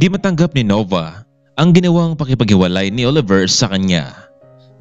Hindi matanggap ni Nova ang ginawang pakipaghiwalay ni Oliver sa kanya.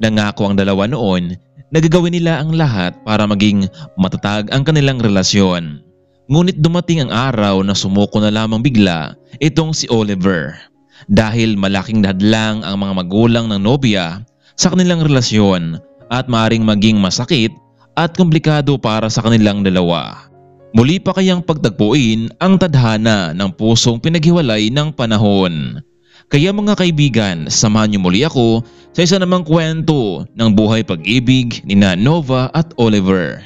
Nangako ang dalawa noon na gagawin nila ang lahat para maging matatag ang kanilang relasyon. Ngunit dumating ang araw na sumuko na lamang bigla itong si Oliver dahil malaking hadlang ang mga magulang ng nobya sa kanilang relasyon at maaring maging masakit at komplikado para sa kanilang dalawa. Muli pa kayang pagtagpuin ang tadhana ng pusong pinaghiwalay ng panahon. Kaya mga kaibigan, samahan niyo muli ako sa isa namang kwento ng buhay pag-ibig ni Nova at Oliver.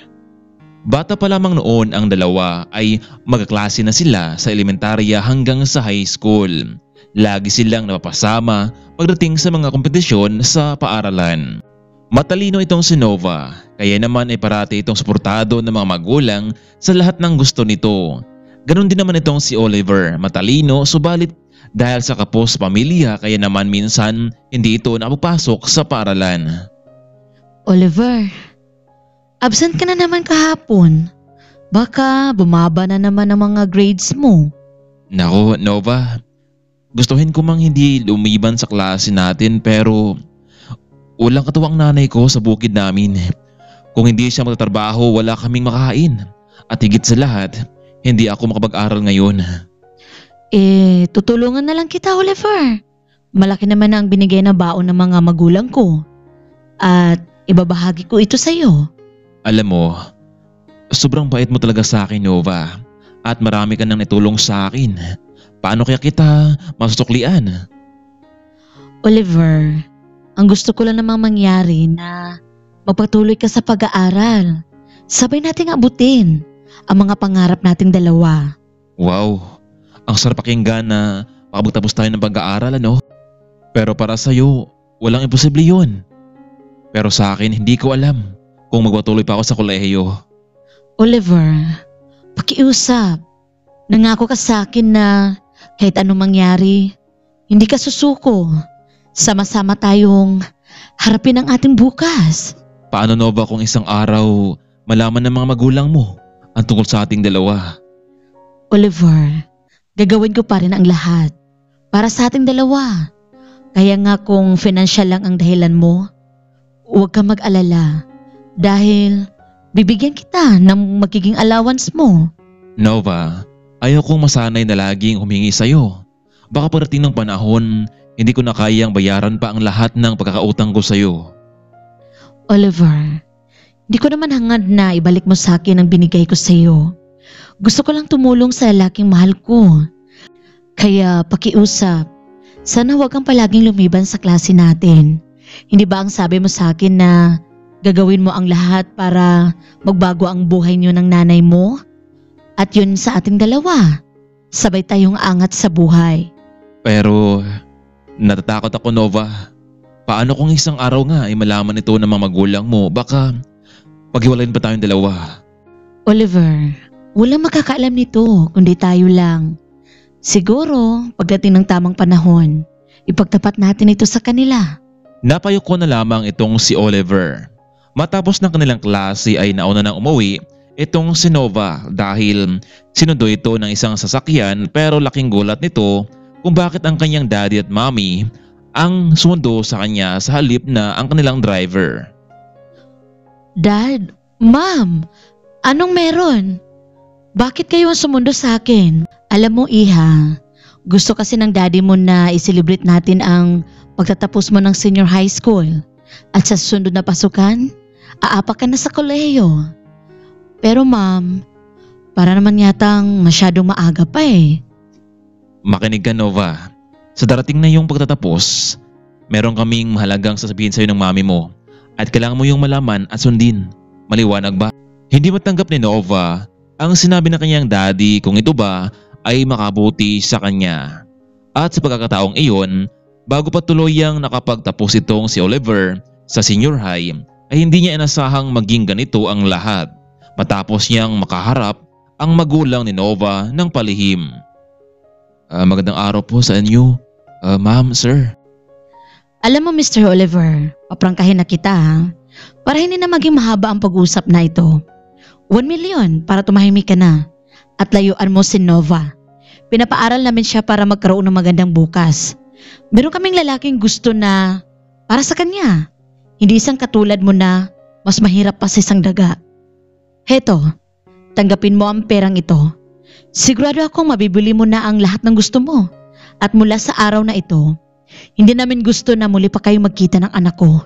Bata pa lamang noon ang dalawa ay magkaklase na sila sa elementarya hanggang sa high school. Lagi silang napapasama pagdating sa mga kompetisyon sa paaralan. Matalino itong si Nova, kaya naman ay parati itong suportado ng mga magulang sa lahat ng gusto nito. Ganon din naman itong si Oliver, matalino subalit dahil sa kapos pamilya kaya naman minsan hindi ito napapasok sa paaralan. Oliver, absent ka na naman kahapon. Baka bumaba na naman ang mga grades mo. Nako Nova, gustuhin ko mang hindi lumiban sa klase natin pero walang katuwang nanay ko sa bukid namin. Kung hindi siya magtatrabaho, wala kaming makain. At higit sa lahat, hindi ako makapag-aral ngayon. Tutulungan na lang kita, Oliver. Malaki naman ang binigay na baon ng mga magulang ko. At ibabahagi ko ito sa iyo. Alam mo, sobrang bait mo talaga sa akin, Nova. At marami ka nang natulong sa akin. Paano kaya kita masusuklian? Oliver, ang gusto ko lang namang mangyari na magpatuloy ka sa pag-aaral. Sabay nating abutin ang mga pangarap nating dalawa. Wow, ang sarap pakinggan na makapagtapos tayo ng pag-aaral, ano? Pero para sa'yo, walang imposible yun. Pero sa akin, hindi ko alam kung magpatuloy pa ako sa kolehiyo. Oliver, pakiusap. Nangako ka sa akin na kahit anong mangyari, hindi ka susuko. Sama-sama tayong harapin ang ating bukas. Paano Nova kung isang araw malaman ng mga magulang mo ang tungkol sa ating dalawa? Oliver, gagawin ko pa rin ang lahat para sa ating dalawa. Kaya nga kung financial lang ang dahilan mo, huwag kang mag-alala dahil bibigyan kita ng magiging allowance mo. Nova, ayaw kong masanay na laging humingi sa'yo. Baka parating ng panahon, hindi ko na kayang bayaran pa ang lahat ng pagkakautang ko sa'yo. Oliver, hindi ko naman hangad na ibalik mo sa akin ang binigay ko sa'yo. Gusto ko lang tumulong sa lalaking mahal ko. Kaya pakiusap, sana huwag kang palaging lumiban sa klase natin. Hindi ba ang sabi mo sa akin na gagawin mo ang lahat para magbago ang buhay niyo ng nanay mo? At yun sa ating dalawa, sabay tayong angat sa buhay. Pero natatakot ako Nova. Paano kung isang araw nga ay malaman ito ng mga magulang mo? Baka paghiwalayin pa tayong dalawa. Oliver, walang makakaalam nito kundi tayo lang. Siguro pagdating ng tamang panahon, ipagtapat natin ito sa kanila. Napayok ko na lamang itong si Oliver. Matapos ng kanilang klase ay nauna nang umuwi itong si Nova dahil sinundo ito ng isang sasakyan pero laking gulat nito kung bakit ang kanyang daddy at mommy ang sumundo sa kanya sa halip na ang kanilang driver. Dad, Ma'am, anong meron? Bakit kayo ang sumundo sa akin? Alam mo Iha, gusto kasi ng daddy mo na i-celebrate natin ang pagtatapos mo ng senior high school at sa susunod na pasukan, aapak ka na sa kolehiyo. Pero ma'am, para naman yatang masyadong maaga pa eh. Makinig ka Nova. Sa darating na yung pagtatapos, meron kaming mahalagang sasabihin sa'yo ng mami mo at kailangan mo yung malaman at sundin. Maliwanag ba? Hindi matanggap ni Nova ang sinabi ng kanyang daddy kung ito ba ay makabuti sa kanya. At sa pagkakataong iyon, bago pa tuluyang nakapagtapos itong si Oliver sa senior high, ay hindi niya inasahang maging ganito ang lahat matapos niyang makaharap ang magulang ni Nova ng palihim. Magandang araw po sa inyo, ma'am, sir. Alam mo Mr. Oliver, paprangkahin na kita ha, para hindi na maging mahaba ang pag-usap na ito. 1 million para tumahimik ka na at layuan mo si Nova. Pinapaaral namin siya para magkaroon ng magandang bukas. Meron kaming lalaking gusto na para sa kanya. Hindi isang katulad mo na mas mahirap pa sa isang daga. Heto, tanggapin mo ang perang ito. Sigurado akong mabibili mo na ang lahat ng gusto mo. At mula sa araw na ito, hindi namin gusto na muli pa kayong magkita ng anak ko.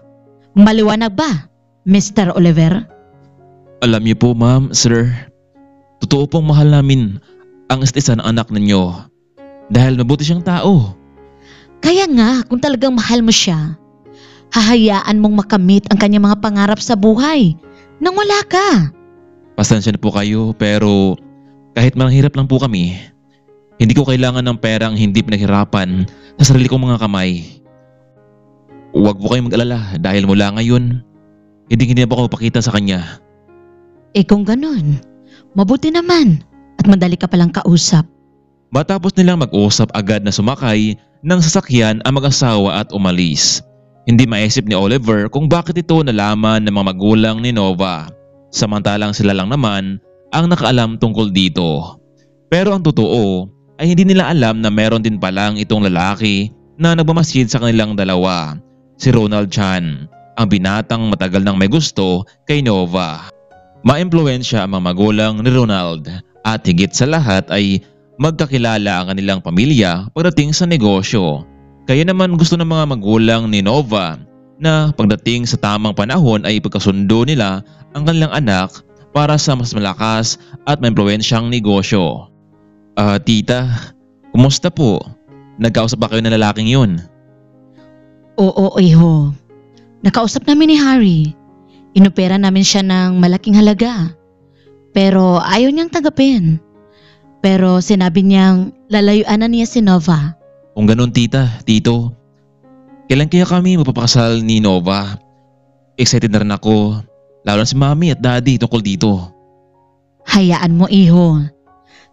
Maliwanag ba, Mr. Oliver? Alam niyo po ma'am, sir, totoo pong mahal namin ang isa ng anak ninyo dahil mabuti siyang tao. Kaya nga, kung talagang mahal mo siya, hahayaan mong makamit ang kanyang mga pangarap sa buhay nang wala ka. Pasensya na po kayo pero kahit manghirap lang po kami, hindi ko kailangan ng perang hindi pinaghirapan sa sarili kong mga kamay. Huwag po kayong mag-alala dahil mula ngayon, hindi na po ako mapakita sa kanya. Kung ganun, mabuti naman at madali ka palang kausap. Matapos nilang mag-usap agad na sumakay ng sasakyan ang mag-asawa at umalis. Hindi maisip ni Oliver kung bakit ito nalaman ng mga magulang ni Nova. Samantalang sila lang naman ang nakaalam tungkol dito. Pero ang totoo ay hindi nila alam na meron din palang itong lalaki na nagmamasid sa kanilang dalawa. Si Ronald Chan, ang binatang matagal nang may gusto kay Nova. Maimpluwensya ang mga magulang ni Ronald at higit sa lahat ay magkakilala ang kanilang pamilya pagdating sa negosyo. Kaya naman gusto ng mga magulang ni Nova na pagdating sa tamang panahon ay ipagkasundo nila ang kanilang anak para sa mas malakas at maimpluwensyang negosyo. Tita, kumusta po? Nagkausap ba kayo ng lalaking yun? Oo, iho. Nakausap namin ni Harry. Inopera namin siya ng malaking halaga. Pero ayaw niyang tanggapin. Pero sinabi niyang lalayuan na niya si Nova. Kung ganun tita, tito, kailan kaya kami mapapakasal ni Nova? Excited na rin ako, lalo na si mami at daddy tungkol dito. Hayaan mo, iho.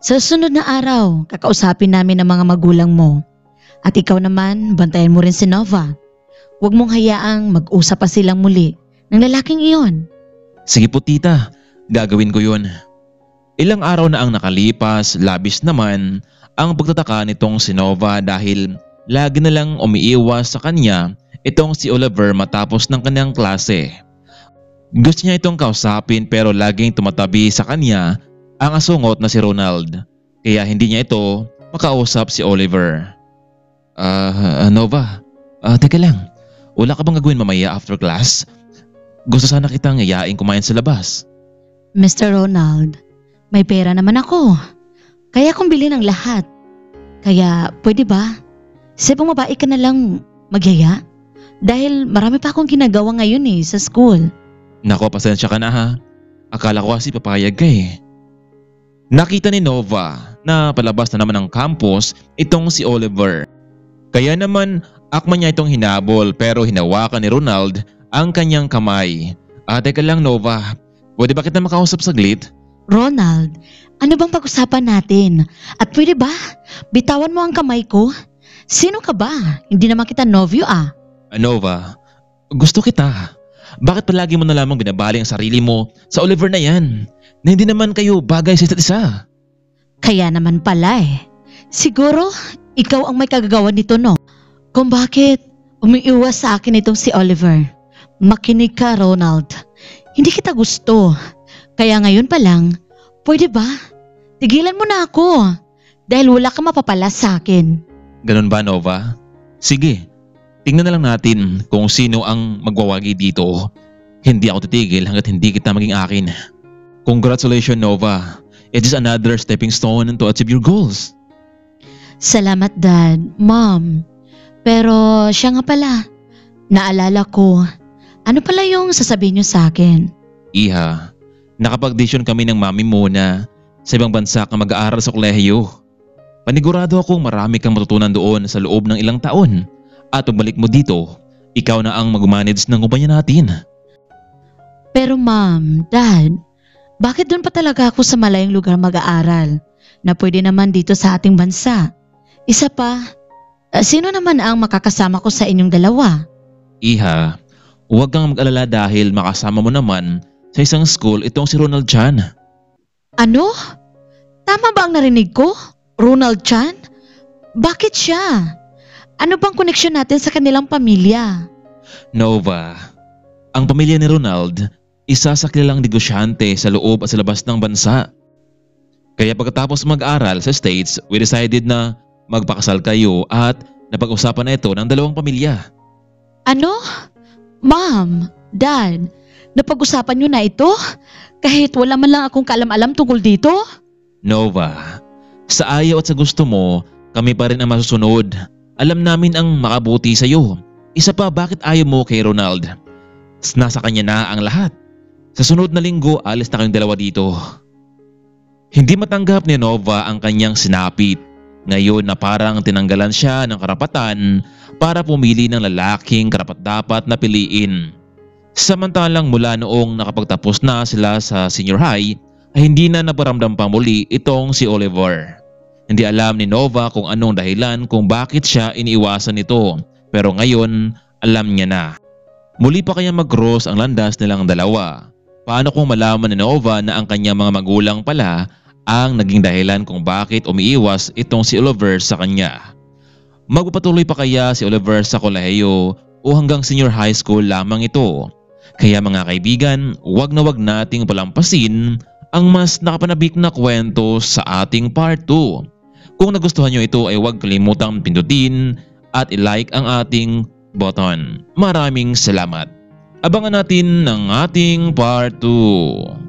Sa susunod na araw, kakausapin namin ang mga magulang mo. At ikaw naman, bantayan mo rin si Nova. Huwag mong hayaang mag-usap pa silang muli ng lalaking iyon. Sige po tita, gagawin ko yun. Ilang araw na ang nakalipas, labis naman ang pagtataka nitong si Nova dahil lagi na lang umiiwas sa kanya itong si Oliver matapos ng kanyang klase. Gusto niya itong kausapin pero laging tumatabi sa kanya ang asungot na si Ronald, kaya hindi niya ito makausap si Oliver. Nova, teka lang, wala ka bang gagawin mamaya after class? Gusto sana kitang yayain kumain sa labas. Mr. Ronald, may pera naman ako. Kaya kong bilhin ang lahat. Kaya pwede ba? Sa bumabae ka na lang magyaya? Dahil marami pa akong ginagawa ngayon sa school. Nako, pasensya ka na ha. Akala ko kasi papayag ka eh. Nakita ni Nova na palabas na naman ng campus itong si Oliver. Kaya naman akma niya itong hinabol pero hinawakan ni Ronald ang kanyang kamay. Teka lang Nova, pwede ba kita makausap saglit? Ronald, ano bang pag-usapan natin? At pwede ba? Bitawan mo ang kamay ko? Sino ka ba? Hindi naman kita novyo Nova, gusto kita. Bakit palagi mo na lamang binabali ang sarili mo sa Oliver na yan? Na hindi naman kayo bagay sa isa't isa. Kaya naman pala Siguro, ikaw ang may kagagawa nito no? Kung bakit umiiwas sa akin itong si Oliver. Makinig ka Ronald. Hindi kita gusto. Kaya ngayon pa lang, pwede ba? Tigilan mo na ako. Dahil wala kang mapapala sa akin. Ganun ba Nova? Sige, tingnan na lang natin kung sino ang magwawagi dito. Hindi ako titigil hanggat hindi kita maging akin. Congratulations Nova. It is another stepping stone to achieve your goals. Salamat Dad, Mom. Pero siya nga pala, naalala ko, ano pala yung sasabihin niyo sa akin? Iha, nakapag-audition kami ng mami mo na sa ibang bansa ka mag-aaral sa kolehiyo. Panigurado akong marami kang matutunan doon sa loob ng ilang taon. At pagbalik mo dito, ikaw na ang mag-manage ng kumpanya natin. Pero Mom, Dad, bakit doon pa talaga ako sa malayong lugar mag-aaral na pwede naman dito sa ating bansa? Isa pa, sino naman ang makakasama ko sa inyong dalawa? Iha, huwag kang mag-alala dahil makasama mo naman sa isang school itong si Ronald Chan. Ano? Tama ba ang narinig ko? Ronald Chan? Bakit siya? Ano bang koneksyon natin sa kanilang pamilya? Nova, ang pamilya ni Ronald, isa sa kilalang negosyante sa loob at sa labas ng bansa. Kaya pagkatapos mag-aral sa States, we decided na magpakasal kayo at napag-usapan na ito ng dalawang pamilya. Ano? Ma'am, Dad, napag-usapan niyo na ito? Kahit wala man lang akong kaalam-alam tungkol dito? Nova, sa ayaw at sa gusto mo, kami pa rin ang masusunod. Alam namin ang makabuti sa iyo. Isa pa, bakit ayaw mo kay Ronald? Nasa kanya na ang lahat. Sa sunod na linggo, alis na kayong dalawa dito. Hindi matanggap ni Nova ang kanyang sinapit. Ngayon na parang tinanggalan siya ng karapatan para pumili ng lalaking karapat-dapat na piliin. Samantalang mula noong nakapagtapos na sila sa senior high, ay hindi na naparamdam pa muli itong si Oliver. Hindi alam ni Nova kung anong dahilan kung bakit siya iniiwasan nito, pero ngayon alam niya na. Muli pa kaya mag-cross ang landas nilang dalawa? Paano kung malaman ni Nova na ang kanyang mga magulang pala ang naging dahilan kung bakit umiiwas itong si Oliver sa kanya? Magpapatuloy pa kaya si Oliver sa kolehiyo o hanggang senior high school lamang ito? Kaya mga kaibigan, wag na wag nating palampasin ang mas nakapanabik na kwento sa ating part 2. Kung nagustuhan nyo ito ay huwag kalimutang pindutin at i-like ang ating button. Maraming salamat. Abangan natin ang ating part 2.